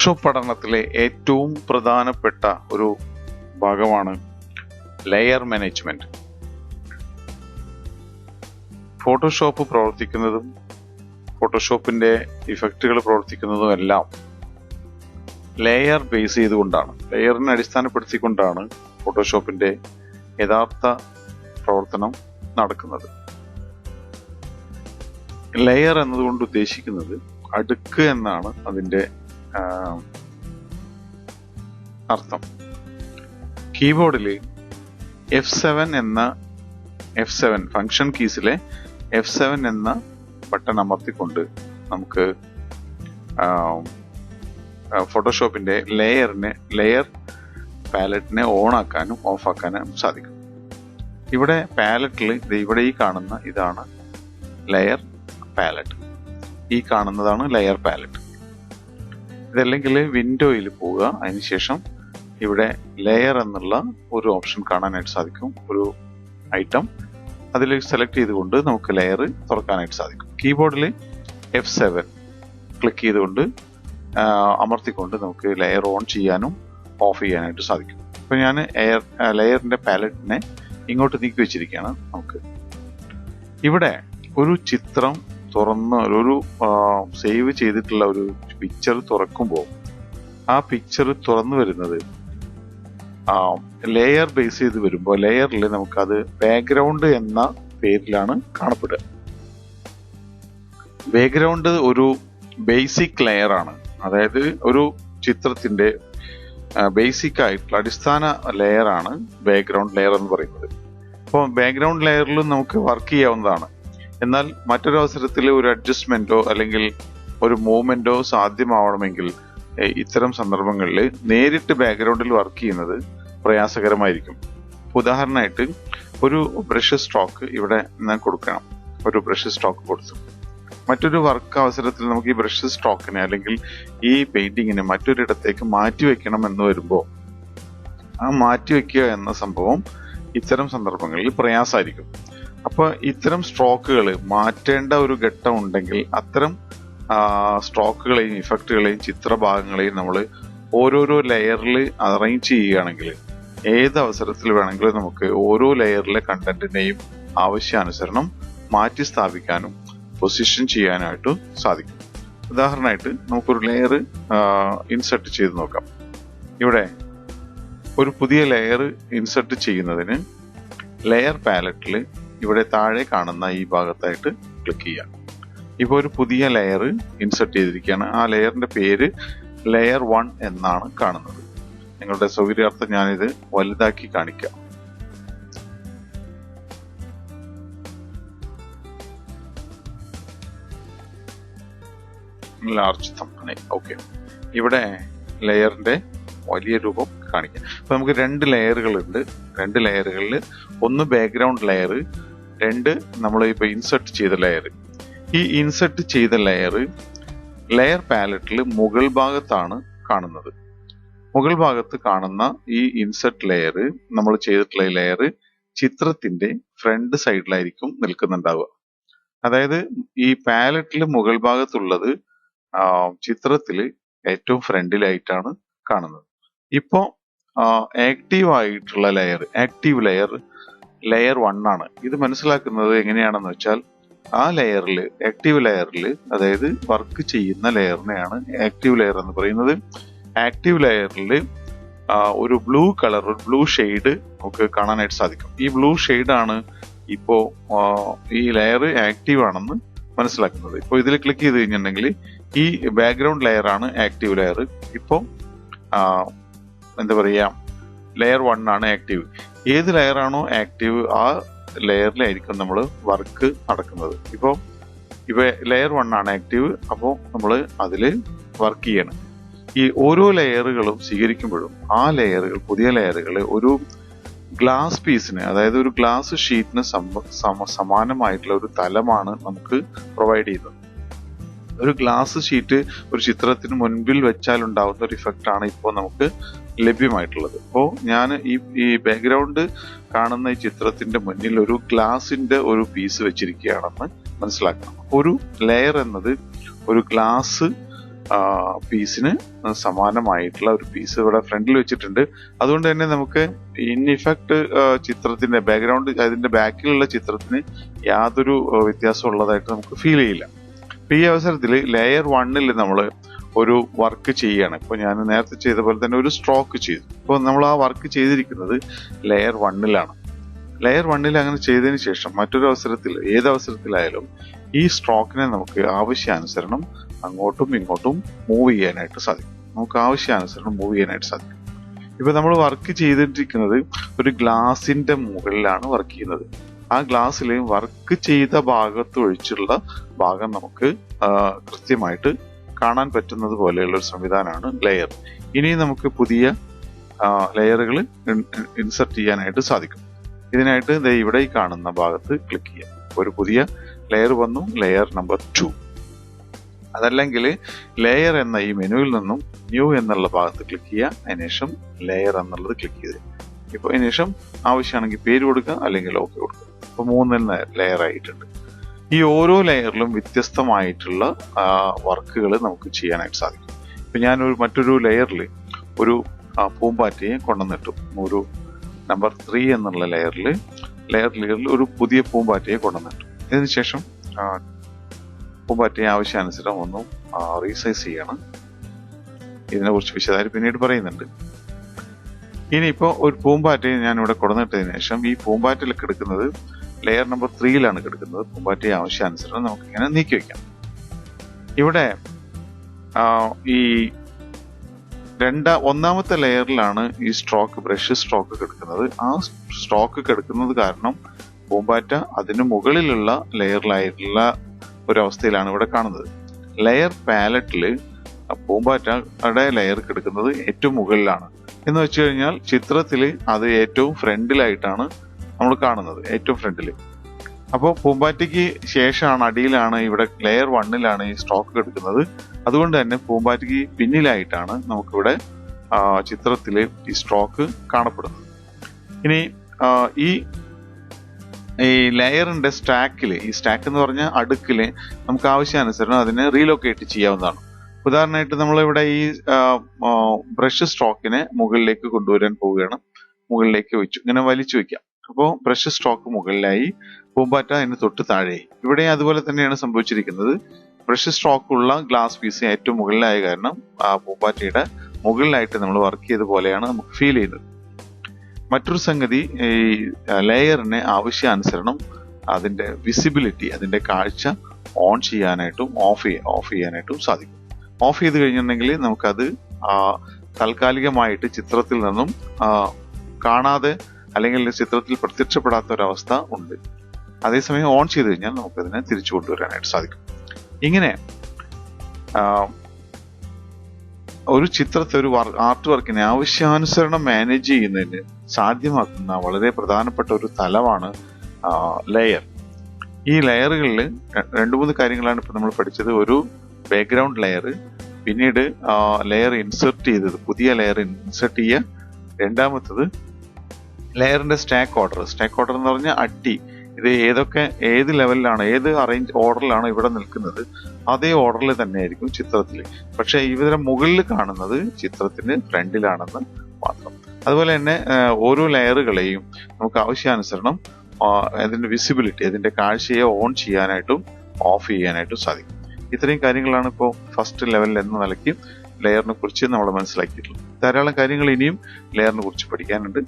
Photoshop പഠനത്തിലെ ഏറ്റവും പ്രധാനപ്പെട്ട ഒരു ഭാഗമാണ് ലെയർ മാനേജ്മെന്റ്. ഫോട്ടോഷോപ്പ് പ്രവർത്തിക്കുന്നതും ഫോട്ടോഷോപ്പിന്റെ ഇഫക്റ്റുകൾ പ്രവർത്തിക്കുന്നതും എല്ലാം ലെയർ ബേസ് ചെയ്തുകൊണ്ടാണ്, ലെയറിനെ അടിസ്ഥാനപ്പെടുത്തിക്കൊണ്ടാണ് ഫോട്ടോഷോപ്പിന്റെ യഥാർത്ഥ പ്രവർത്തനം നടക്കുന്നത്. ലെയർ എന്നതുകൊണ്ട് ഉദ്ദേശിക്കുന്നത് അടുക്ക് എന്നാണ് അതിന്റെ അർത്ഥം. കീബോർഡിൽ F7 ഫംഗ്ഷൻ കീസിലെ F7 എന്ന ബട്ടൺ അമർത്തിക്കൊണ്ട് നമുക്ക് ഫോട്ടോഷോപ്പിന്റെ ലെയർ പാലറ്റിനെ ഓൺ ആക്കാനും ഓഫ് ആക്കാനും സാധിക്കും. ഇവിടെ പാലറ്റിൽ ഇവിടെ ഈ കാണുന്ന ഇതാണ് ലെയർ പാലറ്റ്, ഈ കാണുന്നതാണ് ലെയർ പാലറ്റ്. ഇതല്ലെങ്കിൽ വിൻഡോയിൽ പോവുക, അതിനുശേഷം ഇവിടെ ലെയർ എന്നുള്ള ഒരു ഓപ്ഷൻ കാണാനായിട്ട് സാധിക്കും, ഒരു ഐറ്റം. അതിൽ സെലക്ട് ചെയ്തുകൊണ്ട് നമുക്ക് ലെയർ തുറക്കാനായിട്ട് സാധിക്കും. കീബോർഡിൽ F7 ക്ലിക്ക് ചെയ്തുകൊണ്ട് അമർത്തിക്കൊണ്ട് നമുക്ക് ലെയർ ഓൺ ചെയ്യാനും ഓഫ് ചെയ്യാനായിട്ട് സാധിക്കും. ഇപ്പൊ ഞാൻ ലെയറിന്റെ പാലറ്റിനെ ഇങ്ങോട്ട് നീക്കി വെച്ചിരിക്കുകയാണ്. നമുക്ക് ഇവിടെ ഒരു ചിത്രം തുറന്ന് ഒരു സേവ് ചെയ്തിട്ടുള്ള ഒരു പിക്ചർ തുറക്കുമ്പോൾ ആ പിക്ചർ തുറന്നു വരുന്നത് ലെയർ ബേസ് ചെയ്ത് വരുമ്പോൾ ലെയറിൽ നമുക്കത് ബാക്ക്ഗ്രൗണ്ട് എന്ന പേരിലാണ് കാണപ്പെടുക. ബാക്ക്ഗ്രൗണ്ട് ഒരു ബേസിക് ലെയർ ആണ്, അതായത് ഒരു ചിത്രത്തിന്റെ ബേസിക് ആയിട്ടുള്ള അടിസ്ഥാന ലെയർ ആണ് ബാക്ക്ഗ്രൗണ്ട് ലെയർ എന്ന് പറയുന്നത്. അപ്പോൾ ബാക്ക്ഗ്രൗണ്ട് ലെയറിലും നമുക്ക് വർക്ക് ചെയ്യാവുന്നതാണ്. എന്നാൽ മറ്റൊരു അവസരത്തിൽ ഒരു അഡ്ജസ്റ്റ്മെന്റോ അല്ലെങ്കിൽ ഒരു മൂവ്മെന്റോ സാധ്യമാവണമെങ്കിൽ ഇത്തരം സന്ദർഭങ്ങളിൽ നേരിട്ട് ബാക്ക്ഗ്രൗണ്ടിൽ വർക്ക് ചെയ്യുന്നത് പ്രയാസകരമായിരിക്കും. ഉദാഹരണമായിട്ട് ഒരു ബ്രഷ് സ്ട്രോക്ക് ഇവിടെ ഞാൻ കൊടുക്കണം, ഒരു ബ്രഷ് സ്ട്രോക്ക് കൊടുത്തു. മറ്റൊരു വർക്ക് അവസരത്തിൽ നമുക്ക് ഈ ബ്രഷ് സ്ട്രോക്കിനെ അല്ലെങ്കിൽ ഈ പെയിന്റിങ്ങിനെ മറ്റൊരിടത്തേക്ക് മാറ്റിവെക്കണം എന്ന് വരുമ്പോൾ ആ മാറ്റിവെക്കുക എന്ന സംഭവം ഇത്തരം സന്ദർഭങ്ങളിൽ പ്രയാസമായിരിക്കും. അപ്പൊ ഇത്തരം സ്ട്രോക്കുകൾ മാറ്റേണ്ട ഒരു ഘട്ടം ഉണ്ടെങ്കിൽ അത്തരം സ്ട്രോക്കുകളെയും ഇഫക്റ്റുകളെയും ചിത്രഭാഗങ്ങളെയും നമ്മൾ ഓരോരോ ലെയറിൽ അറേഞ്ച് ചെയ്യുകയാണെങ്കിൽ ഏത് അവസരത്തിൽ വേണമെങ്കിലും നമുക്ക് ഓരോ ലെയറിലെ കണ്ടന്റിനെയും ആവശ്യാനുസരണം മാറ്റി സ്ഥാപിക്കാനും പൊസിഷൻ ചെയ്യാനായിട്ടും സാധിക്കും. ഉദാഹരണമായിട്ട് നമുക്കൊരു ലെയർ ഇൻസെർട്ട് ചെയ്ത് നോക്കാം. ഇവിടെ ഒരു പുതിയ ലെയർ ഇൻസെർട്ട് ചെയ്യുന്നതിന് ലെയർ പാലറ്റിൽ ഇവിടെ താഴെ കാണുന്ന ഈ ഭാഗത്തായിട്ട് ക്ലിക്ക് ചെയ്യാം. ഇപ്പോൾ ഒരു പുതിയ ലെയർ ഇൻസെർട്ട് ചെയ്തിരിക്കുകയാണ്. ആ ലെയറിന്റെ പേര് ലെയർ 1 എന്നാണ് കാണുന്നത്. നിങ്ങളുടെ സൗകര്യാർത്ഥം ഞാനിത് വലുതാക്കി കാണിക്കാം. ലാർജ് തമ്പനൈൽ. ഓക്കെ, ഇവിടെ ലെയറിന്റെ വലിയ രൂപം കാണിക്കാം. അപ്പൊ നമുക്ക് രണ്ട് ലെയറുകളുണ്ട്. രണ്ട് ലെയറുകളിൽ ഒന്ന് ബാക്ക്ഗ്രൗണ്ട് ലെയർ, രണ്ട് നമ്മൾ ഇപ്പൊ ഇൻസെർട്ട് ചെയ്ത ലെയർ. ഈ ഇൻസെർട്ട് ചെയ്ത ലെയർ പാലറ്റിൽ മുകൾ ഭാഗത്താണ് കാണുന്നത്. മുകൾ ഭാഗത്ത് കാണുന്ന ഈ ഇൻസെർട്ട് ലെയർ, നമ്മൾ ചെയ്തിട്ടുള്ള ലെയർ ചിത്രത്തിന്റെ ഫ്രണ്ട് സൈഡിലായിരിക്കും നിൽക്കുന്നുണ്ടാവുക. അതായത് ഈ പാലറ്റിൽ മുകൾ ഭാഗത്തുള്ളത് ചിത്രത്തിൽ ഏറ്റവും ഫ്രണ്ടിലായിട്ടാണ് കാണുന്നത്. ഇപ്പോ ആക്റ്റീവ് ആയിട്ടുള്ള ആക്റ്റീവ് ലെയർ 1 ആണ്. ഇത് മനസ്സിലാക്കുന്നത് എങ്ങനെയാണെന്ന് വെച്ചാൽ ആ ലെയറിൽ, ആക്റ്റീവ് ലെയറിൽ, അതായത് വർക്ക് ചെയ്യുന്ന ലെയറിനെയാണ് ആക്റ്റീവ് ലെയർ എന്ന് പറയുന്നത്. ആക്റ്റീവ് ലെയറിൽ ഒരു ബ്ലൂ കളർ, ഒരു ബ്ലൂ ഷെയ്ഡ് നമുക്ക് കാണാനായിട്ട് സാധിക്കും. ഈ ബ്ലൂ ഷെയ്ഡാണ് ഇപ്പോ ഈ ലെയർ ആക്റ്റീവ് ആണെന്ന് മനസ്സിലാക്കുന്നത്. ഇപ്പോൾ ഇതിൽ ക്ലിക്ക് ചെയ്ത് കഴിഞ്ഞിട്ടുണ്ടെങ്കിൽ ഈ ബാക്ക്ഗ്രൗണ്ട് ലെയർ ആണ് ആക്റ്റീവ് ലെയർ. ഇപ്പോ എന്താ പറയാ, ലെയർ 1 ആണ് ആക്റ്റീവ്. ഏത് ലെയർ ആണോ ആക്റ്റീവ് ആ ലെയറിലായിരിക്കും നമ്മൾ വർക്ക് നടക്കുന്നത്. ഇപ്പോ ലെയർ 1 ആണ് ആക്റ്റീവ്, അപ്പോൾ നമ്മൾ അതിൽ വർക്ക് ചെയ്യണം. ഈ ഓരോ ലെയറുകളും സ്വീകരിക്കുമ്പോഴും ആ ലെയറുകൾ, പുതിയ ലെയറുകൾ ഒരു ഗ്ലാസ് പീസിന്, അതായത് ഒരു ഗ്ലാസ് ഷീറ്റിന് സമാനമായിട്ടുള്ള ഒരു തലമാണ് നമുക്ക് പ്രൊവൈഡ് ചെയ്യുന്നത്. ഒരു ഗ്ലാസ് ഷീറ്റ് ഒരു ചിത്രത്തിന് മുൻപിൽ വെച്ചാൽ ഉണ്ടാവുന്ന ഒരു ഇഫക്റ്റ് ആണ് ഇപ്പോൾ നമുക്ക് ലഭ്യമായിട്ടുള്ളത്. അപ്പോൾ ഞാൻ ഈ ബാക്ക്ഗ്രൗണ്ട് കാണുന്ന ഈ ചിത്രത്തിന്റെ മുന്നിൽ ഒരു ഗ്ലാസിന്റെ ഒരു പീസ് വെച്ചിരിക്കുകയാണെന്ന് മനസ്സിലാക്കണം. ഒരു ലെയർ എന്നത് ഒരു ഗ്ലാസ് പീസിന് സമാനമായിട്ടുള്ള ഒരു പീസ് ഇവിടെ ഫ്രണ്ടിൽ വെച്ചിട്ടുണ്ട്. അതുകൊണ്ട് തന്നെ നമുക്ക് ഇൻ ഇഫക്റ്റ് ചിത്രത്തിന്റെ ബാക്ക്ഗ്രൗണ്ട്, അതിന്റെ ബാക്കിലുള്ള ചിത്രത്തിന് യാതൊരു വ്യത്യാസം ഉള്ളതായിട്ട് നമുക്ക് ഫീൽ ചെയ്യില്ല. അപ്പൊ ഈ അവസരത്തിൽ ലെയർ 1 നമ്മൾ ഒരു വർക്ക് ചെയ്യാണ്. ഇപ്പൊ ഞാൻ നേരത്തെ ചെയ്ത പോലെ തന്നെ ഒരു സ്ട്രോക്ക് ചെയ്തു. അപ്പോൾ നമ്മൾ ആ വർക്ക് ചെയ്തിരിക്കുന്നത് ലെയർ 1 ലെയർ 1 അങ്ങനെ ചെയ്തതിന് ശേഷം മറ്റൊരു അവസരത്തിൽ, ഏത് അവസരത്തിലായാലും ഈ സ്ട്രോക്കിനെ നമുക്ക് ആവശ്യാനുസരണം അങ്ങോട്ടും ഇങ്ങോട്ടും മൂവ് ചെയ്യാനായിട്ട് സാധിക്കും. ഇപ്പൊ നമ്മൾ വർക്ക് ചെയ്തിട്ടിരിക്കുന്നത് ഒരു ഗ്ലാസിന്റെ മുകളിലാണ് വർക്ക് ചെയ്യുന്നത്. ആ ഗ്ലാസ്സിൽ വർക്ക് ചെയ്ത ഭാഗത്ത് ഒഴിച്ചുള്ള ഭാഗം നമുക്ക് കൃത്യമായിട്ട് കാണാൻ പറ്റുന്നത് പോലെയുള്ള ഒരു സംവിധാനമാണ് ലെയർ. ഇനി നമുക്ക് പുതിയ ലെയറുകൾ ഇൻസർട്ട് ചെയ്യാനായിട്ട് സാധിക്കും. ഇതിനായിട്ട് ഇവിടെ ഈ കാണുന്ന ഭാഗത്ത് ക്ലിക്ക് ചെയ്യാം. ഒരു പുതിയ ലെയർ വന്നു, ലെയർ നമ്പർ 2. അതല്ലെങ്കിൽ ലെയർ എന്ന ഈ മെനുവിൽ നിന്നും ന്യൂ എന്നുള്ള ഭാഗത്ത് ക്ലിക്ക് ചെയ്യുക. അതിനുശേഷം ലെയർ എന്നുള്ളത് ക്ലിക്ക് ചെയ്ത് ഇപ്പൊ അതിനുശേഷം ആവശ്യമാണെങ്കിൽ പേര് കൊടുക്കുക, അല്ലെങ്കിൽ ഓക്കെ കൊടുക്കുക. ഇപ്പൊ 3 ലെയർ ആയിട്ടുണ്ട്. ഈ ഓരോ ലെയറിലും വ്യത്യസ്തമായിട്ടുള്ള വർക്കുകൾ നമുക്ക് ചെയ്യാനായിട്ട് സാധിക്കും. ഇപ്പൊ ഞാൻ മറ്റൊരു ലെയറിൽ ഒരു പൂമ്പാറ്റയെ കൊണ്ടുവന്നിട്ടു. ഒരു നമ്പർ 3 എന്നുള്ള ലെയറിൽ ഒരു പുതിയ പൂമ്പാറ്റയെ കൊണ്ടുവന്നിട്ടു. ഇതിനുശേഷം പൂമ്പാറ്റയെ ആവശ്യാനുസരണം ഒന്നും റീസൈസ് ചെയ്യണം. ഇതിനെ കുറിച്ച് വിശദമായിട്ട് പിന്നീട് പറയുന്നുണ്ട്. ഇനിയിപ്പോ ഒരു പൂമ്പാറ്റയെ ഞാൻ ഇവിടെ കൊണ്ടുവന്നിട്ടതിന് ശേഷം ഈ പൂമ്പാറ്റയിൽ കിടക്കുന്നത് ലെയർ നമ്പർ 3 കിടക്കുന്നത്. പൂമ്പാറ്റയെ ആവശ്യാനുസരണം നമുക്ക് ഇങ്ങനെ നീക്കി വെക്കാം. ഇവിടെ ഈ ഒന്നാമത്തെ ലെയറിലാണ് ഈ ബ്രഷ് സ്ട്രോക്ക് കിടക്കുന്നത്. ആ സ്ട്രോക്ക് കിടക്കുന്നത് കാരണം പൂമ്പാറ്റ അതിന് മുകളിലുള്ള ലെയറിലായിട്ടുള്ള ഒരവസ്ഥയിലാണ് ഇവിടെ കാണുന്നത്. ലെയർ പാലറ്റില് പൂമ്പാറ്റയുടെ ലെയർ കിടക്കുന്നത് ഏറ്റവും മുകളിലാണ്. എന്ന് വെച്ച് കഴിഞ്ഞാൽ ചിത്രത്തിൽ അത് ഏറ്റവും ഫ്രണ്ടിലായിട്ടാണ് നമ്മൾ കാണുന്നത്, ഏറ്റവും ഫ്രണ്ടില്. അപ്പോൾ പൂമ്പാറ്റയ്ക്ക് ശേഷമാണ്, അടിയിലാണ്, ഇവിടെ ലെയർ 1 ഈ സ്ട്രോക്ക് കിടക്കുന്നത്. അതുകൊണ്ട് തന്നെ പൂമ്പാറ്റയ്ക്ക് പിന്നിലായിട്ടാണ് നമുക്കിവിടെ ചിത്രത്തില് ഈ സ്ട്രോക്ക് കാണപ്പെടുന്നത്. ഇനി ഈ ലെയറിന്റെ സ്റ്റാക്കില്, ഈ സ്റ്റാക്ക് എന്ന് പറഞ്ഞ അടുക്കില് നമുക്ക് ആവശ്യാനുസരണം അതിനെ റീലൊക്കേറ്റ് ചെയ്യാവുന്നതാണ്. ഉദാഹരണമായിട്ട് നമ്മളിവിടെ ഈ ബ്രഷ് സ്ട്രോക്കിനെ മുകളിലേക്ക് കൊണ്ടുവരാൻ പോവുകയാണ്. മുകളിലേക്ക് ഇങ്ങനെ വലിച്ചു വെക്കാം. അപ്പോൾ ബ്രഷ് സ്ട്രോക്ക് മുകളിലായി, പൂമ്പാറ്റ അതിന് തൊട്ട് താഴെയായി. ഇവിടെ അതുപോലെ തന്നെയാണ് സംഭവിച്ചിരിക്കുന്നത്. ബ്രഷ് സ്ട്രോക്ക് ഉള്ള ഗ്ലാസ് പീസ് ഏറ്റവും മുകളിലായ കാരണം ആ പൂമ്പാറ്റയുടെ മുകളിലായിട്ട് നമ്മൾ വർക്ക് ചെയ്ത പോലെയാണ് നമുക്ക് ഫീൽ ചെയ്യുന്നത്. മറ്റൊരു സംഗതി, ഈ ലെയറിനെ ആവശ്യാനുസരണം അതിന്റെ വിസിബിലിറ്റി, അതിന്റെ കാഴ്ച ഓൺ ചെയ്യാനായിട്ടും ഓഫ് ചെയ്യാനായിട്ടും സാധിക്കും. ഓഫ് ചെയ്ത് കഴിഞ്ഞിട്ടുണ്ടെങ്കിൽ നമുക്കത് താൽക്കാലികമായിട്ട് ചിത്രത്തിൽ നിന്നും കാണാതെ അല്ലെങ്കിൽ ചിത്രത്തിൽ പ്രത്യക്ഷപ്പെടാത്ത ഒരവസ്ഥ ഉണ്ട്. അതേസമയം ഓൺ ചെയ്ത് കഴിഞ്ഞാൽ നമുക്കതിനെ തിരിച്ചു കൊണ്ടുവരാനായിട്ട് സാധിക്കും. ഇങ്ങനെ ഒരു ചിത്രത്തെ, ഒരു ആർട്ട് വർക്കിനെ ആവശ്യാനുസരണം മാനേജ് ചെയ്യുന്നതിന് സാധ്യമാക്കുന്ന വളരെ പ്രധാനപ്പെട്ട ഒരു തലമാണ് ലെയർ. ഈ ലെയറുകളിൽ 2-3 കാര്യങ്ങളാണ് ഇപ്പൊ നമ്മൾ പഠിച്ചത്. ഒരു ബാക്ക്ഗ്രൗണ്ട് ലെയർ, പിന്നീട് ലെയർ ഇൻസെർട്ട് ചെയ്തത്, പുതിയ ലെയർ ഇൻസെർട്ട് ചെയ്യുക. രണ്ടാമത്തത് ലെയറിന്റെ സ്റ്റാക്ക് ഓർഡർ എന്ന് പറഞ്ഞാൽ അട്ടി. ഇത് ഏത് ലെവലിലാണ്, ഏത് ഓർഡറിലാണ് ഇവിടെ നിൽക്കുന്നത്, അതേ ഓർഡറിൽ തന്നെയായിരിക്കും ചിത്രത്തിൽ. പക്ഷെ ഇതിന്റെ മുകളിൽ കാണുന്നത് ചിത്രത്തിന് ഫ്രണ്ടിലാണെന്ന് മാത്രം. അതുപോലെ തന്നെ ഓരോ ലെയറുകളെയും നമുക്ക് ആവശ്യാനുസരണം അതിന്റെ വിസിബിലിറ്റി, അതിന്റെ കാഴ്ചയെ ഓൺ ചെയ്യാനായിട്ടും ഓഫ് ചെയ്യാനായിട്ടും സാധിക്കും. ഇത്രയും കാര്യങ്ങളാണ് ഇപ്പോൾ ഫസ്റ്റ് ലെവലിൽ എന്ന നിലയ്ക്ക് ലെയറിനെ കുറിച്ച് നമ്മൾ മനസ്സിലാക്കിയിട്ടുള്ളത്. ധാരാളം കാര്യങ്ങൾ ഇനിയും ലെയറിനെ കുറിച്ച് പഠിക്കാനുണ്ട്.